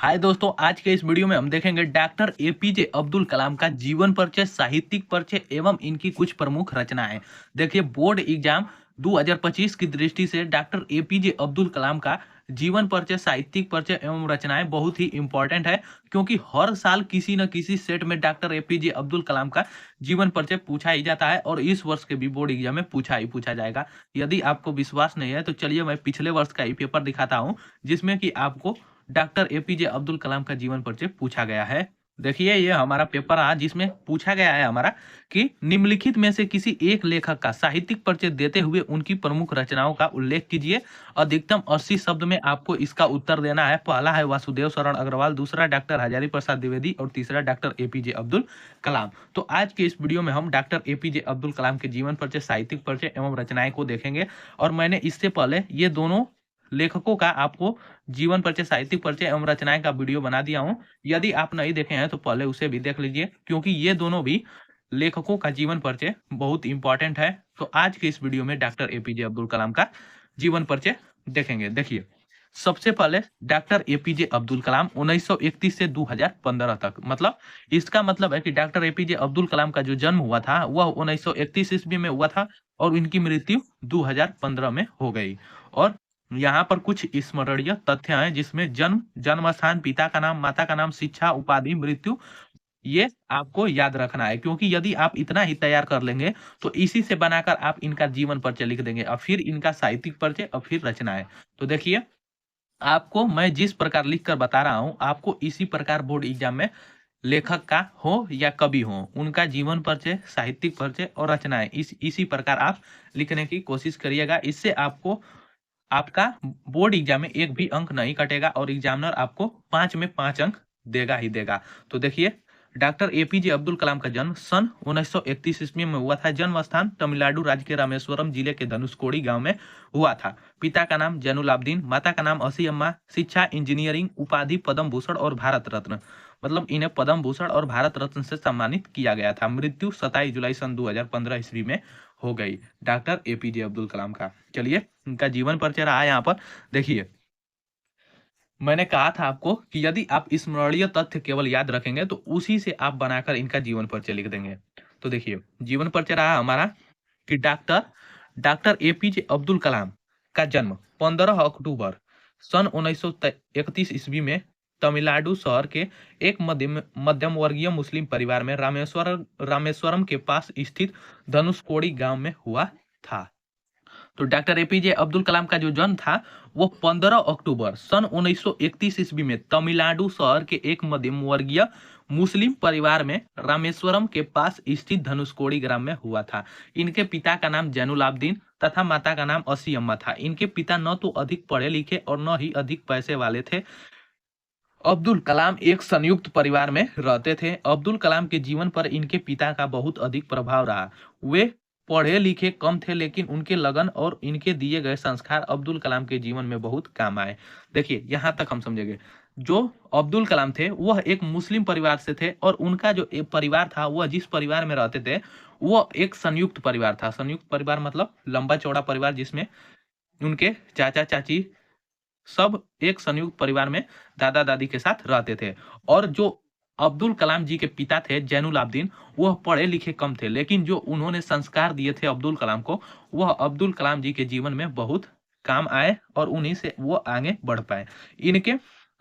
हाय दोस्तों, आज के इस वीडियो में हम देखेंगे डॉक्टर एपीजे अब्दुल कलाम का जीवन परिचय, साहित्यिक परिचय एवं इनकी कुछ प्रमुख रचनाएं। देखिए, बोर्ड एग्जाम 2025 की दृष्टि से डॉक्टर एपीजे अब्दुल कलाम का जीवन परिचय, साहित्यिक परिचय एवं रचनाएं बहुत ही इंपॉर्टेंट है, क्योंकि हर साल किसी न किसी सेट में डॉक्टर एपीजे अब्दुल कलाम का जीवन परिचय पूछा ही जाता है और इस वर्ष के भी बोर्ड एग्जाम में पूछा जाएगा। यदि आपको विश्वास नहीं है तो चलिए मैं पिछले वर्ष का ही पेपर दिखाता हूँ, जिसमें कि आपको डॉक्टर एपीजे अब्दुल कलाम का जीवन परिचय पूछा गया है। देखिए, ये हमारा पेपर रहा जिसमें पूछा गया है हमारा कि निम्नलिखित में से किसी एक लेखक का साहित्यिक परिचय देते हुए उनकी प्रमुख रचनाओं का उल्लेख कीजिए। अधिकतम 80 शब्द में आपको इसका उत्तर देना है। पहला है वासुदेव शरण अग्रवाल, दूसरा डॉक्टर हजारी प्रसाद द्विवेदी और तीसरा डॉक्टर एपीजे अब्दुल कलाम। तो आज के इस वीडियो में हम डॉक्टर एपीजे अब्दुल कलाम के जीवन परिचय, साहित्यिक परिचय एवं रचनाएं को देखेंगे। और मैंने इससे पहले ये दोनों लेखकों का आपको जीवन परिचय, साहित्यिक परिचय एवं रचनाएं का वीडियो बना दिया हूं। यदि आप नहीं देखे हैं तो पहले उसे भी देख लीजिए, क्योंकि ये दोनों भी लेखकों का जीवन परिचय बहुत इंपॉर्टेंट है। तो आज के इस वीडियो में डॉक्टर एपीजे अब्दुल कलाम का जीवन परिचय देखेंगे। देखिए, सबसे पहले डॉक्टर एपीजे अब्दुल कलाम 1931 से 2015 तक, मतलब इसका मतलब है कि डॉक्टर एपीजे अब्दुल कलाम का जो जन्म हुआ था वह 1931 ईस्वी में हुआ था और इनकी मृत्यु 2015 में हो गई। और यहाँ पर कुछ स्मरणीय तथ्य हैं, जिसमें जन्म, जन्म स्थान, पिता का नाम, माता का नाम, शिक्षा, उपाधि, मृत्यु, ये आपको याद रखना है। क्योंकि यदि आप इतना ही तैयार कर लेंगे तो इसी से बनाकर आप इनका जीवन परिचय लिख देंगे और फिर इनका साहित्यिक परिचय और फिर रचनाएं। तो देखिए, आपको मैं जिस प्रकार लिख कर बता रहा हूं, आपको इसी प्रकार बोर्ड एग्जाम में लेखक का हो या कवि हो, उनका जीवन परिचय, साहित्यिक परिचय और रचनाएं इसी प्रकार आप लिखने की कोशिश करिएगा। इससे आपको आपका बोर्ड एग्जाम में एक भी अंक नहीं कटेगा और एग्जामिनर आपको 5 में 5 अंक देगा ही देगा। तो देखिए, डॉक्टर एपीजे अब्दुल कलाम का जन्म सन 1931 ईस्वी में हुआ था। जन्म स्थान तमिलनाडु राज्य के रामेश्वरम जिले के धनुषकोडी गांव में हुआ था। पिता का नाम जैनुलाब्दीन, माता का नाम असी अम्मा, शिक्षा इंजीनियरिंग, उपाधि पद्म भूषण और भारत रत्न, मतलब इन्हें पद्म भूषण और भारत रत्न से सम्मानित किया गया था। मृत्यु 27 जुलाई सन 2015 ईस्वी में हो गई डॉक्टर एपीजे अब्दुल कलाम का। चलिए, इनका जीवन परिचय रहा है यहाँ पर। देखिए, मैंने कहा था आपको कि यदि आप स्मरणीय तथ्य केवल याद रखेंगे तो उसी से आप बनाकर इनका जीवन परिचय लिख देंगे। तो देखिए, जीवन परिचय रहा हमारा कि doctor doctor APJ Abdul Kalam का जन्म 15 अक्टूबर सन 1931 ईस्वी में तमिलनाडु शहर के एक मध्यम वर्गीय मुस्लिम परिवार में रामेश्वरम के पास स्थित धनुषकोडी गांव में हुआ था। तो डॉक्टर एपीजे अब्दुल कलाम का जो जन्म था वो 15 अक्टूबर सन 1931 ईस्वी में तमिलनाडु शहर के एक मध्यम वर्गीय मुस्लिम परिवार में रामेश्वरम के पास स्थित धनुषकोडी ग्राम में हुआ था। इनके पिता का नाम जैनुलाब्दीन तथा माता का नाम असी अम्मा था। इनके पिता न तो अधिक पढ़े लिखे और न ही अधिक पैसे वाले थे। अब्दुल कलाम एक संयुक्त परिवार में रहते थे। अब्दुल कलाम के जीवन पर इनके पिता का बहुत अधिक प्रभाव रहा। वे पढ़े लिखे कम थे, लेकिन उनके लगन और इनके दिए गए संस्कार अब्दुल कलाम के जीवन में बहुत काम आए। देखिए, यहाँ तक हम समझेंगे। जो अब्दुल कलाम थे वह एक मुस्लिम परिवार से थे और उनका जो एक परिवार था, वह जिस परिवार में रहते थे वो एक संयुक्त परिवार था। संयुक्त परिवार मतलब लंबा चौड़ा परिवार, जिसमें उनके चाचा चाची सब एक संयुक्त परिवार में दादा दादी के साथ रहते थे। और जो अब्दुल कलाम जी के पिता थे जैनुलाब्दीन, वह पढ़े लिखे कम थे, लेकिन जो उन्होंने संस्कार दिए थे अब्दुल कलाम को, वह अब्दुल कलाम जी के जीवन में बहुत काम आए और उन्हीं से वो आगे बढ़ पाए। इनके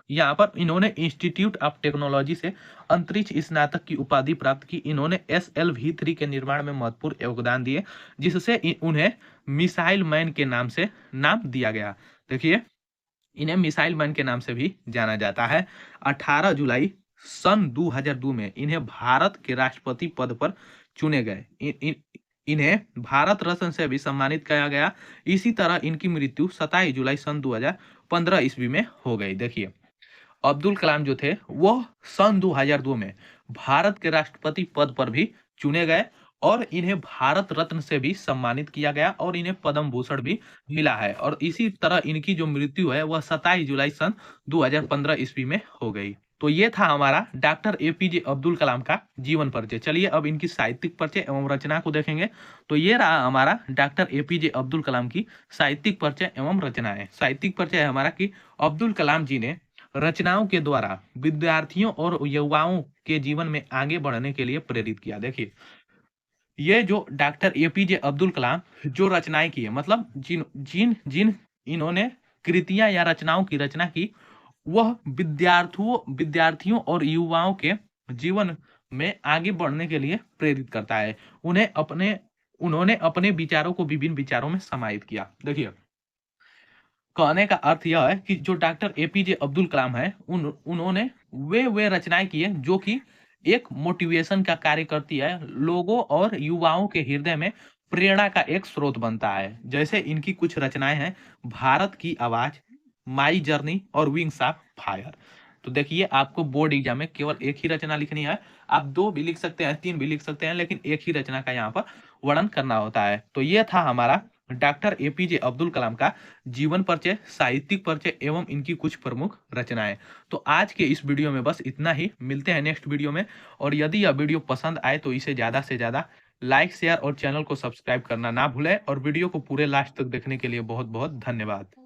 यहाँ पर इन्होंने इंस्टीट्यूट ऑफ टेक्नोलॉजी से अंतरिक्ष स्नातक की उपाधि प्राप्त की। इन्होंने SLV-3 के निर्माण में महत्वपूर्ण योगदान दिए, जिससे उन्हें मिसाइल मैन के नाम से नाम दिया गया। देखिए, इन्हें मिसाइल मैन के नाम से भी जाना जाता है। 18 जुलाई सन 2002 में इन्हें भारत के राष्ट्रपति पद पर चुने गए। इन्हें भारत रत्न से भी सम्मानित किया गया। इसी तरह इनकी मृत्यु 27 जुलाई सन 2015 ईस्वी में हो गई। देखिए, अब्दुल कलाम जो थे वह सन 2002 में भारत के राष्ट्रपति पद पर भी चुने गए और इन्हें भारत रत्न से भी सम्मानित किया गया और इन्हें पद्म भूषण भी मिला है। और इसी तरह इनकी जो मृत्यु है वह 27 जुलाई सन 2015 ईस्वी में हो गई। तो ये था हमारा डॉक्टर एपीजे अब्दुल कलाम का जीवन परिचय। चलिए अब इनकी साहित्यिक परिचय एवं रचना को देखेंगे। तो ये रहा हमारा डॉक्टर एपीजे अब्दुल कलाम की साहित्यिक परिचय एवं रचनाएं। साहित्यिक परिचय है हमारा कि अब्दुल कलाम जी ने रचनाओं के द्वारा विद्यार्थियों और युवाओं के जीवन में आगे बढ़ने के लिए प्रेरित किया। देखिए, ये जो डॉक्टर एपीजे अब्दुल कलाम जो रचनाएँ की है, मतलब जिन जिन जिन इन्होंने कृतियाँ या रचनाओं की रचना की, वह विद्यार्थियों और युवाओं के जीवन में आगे बढ़ने के लिए प्रेरित करता है। उन्होंने अपने विचारों को विभिन्न विचारों में समाहित किया। देखिए, कहने का अर्थ यह है कि जो डॉक्टर एपीजे अब्दुल कलाम हैं, उन्होंने वे रचनाएँ की हैं जो कि एक मोटिवेशन का कार्य करती है, लोगों और युवाओं के हृदय में प्रेरणा का एक स्रोत बनता है। जैसे इनकी कुछ रचनाएँ हैं, भारत की आवाज़, माई जर्नी और विंग्स ऑफ फायर। तो देखिए, आपको बोर्ड एग्ज़ाम में केवल एक ही रचना लिखनी है। आप 2 भी लिख सकते हैं, 3 भी लिख सकते हैं, लेकिन एक ही रचना का यहाँ पर वर्णन करना होता है। तो ये था हमारा डॉक्टर एपीजे अब्दुल कलाम का जीवन परिचय, साहित्यिक परिचय एवं इनकी कुछ प्रमुख रचनाएँ। तो आज के इस वीडियो में बस इतना ही, मिलते हैं नेक्स्ट वीडियो में। और यदि यह वीडियो पसंद आए तो इसे ज़्यादा से ज़्यादा लाइक, शेयर और चैनल को सब्सक्राइब करना ना भूलें, और वीडियो को पूरे लास्ट तक देखने के लिए बहुत-बहुत धन्यवाद।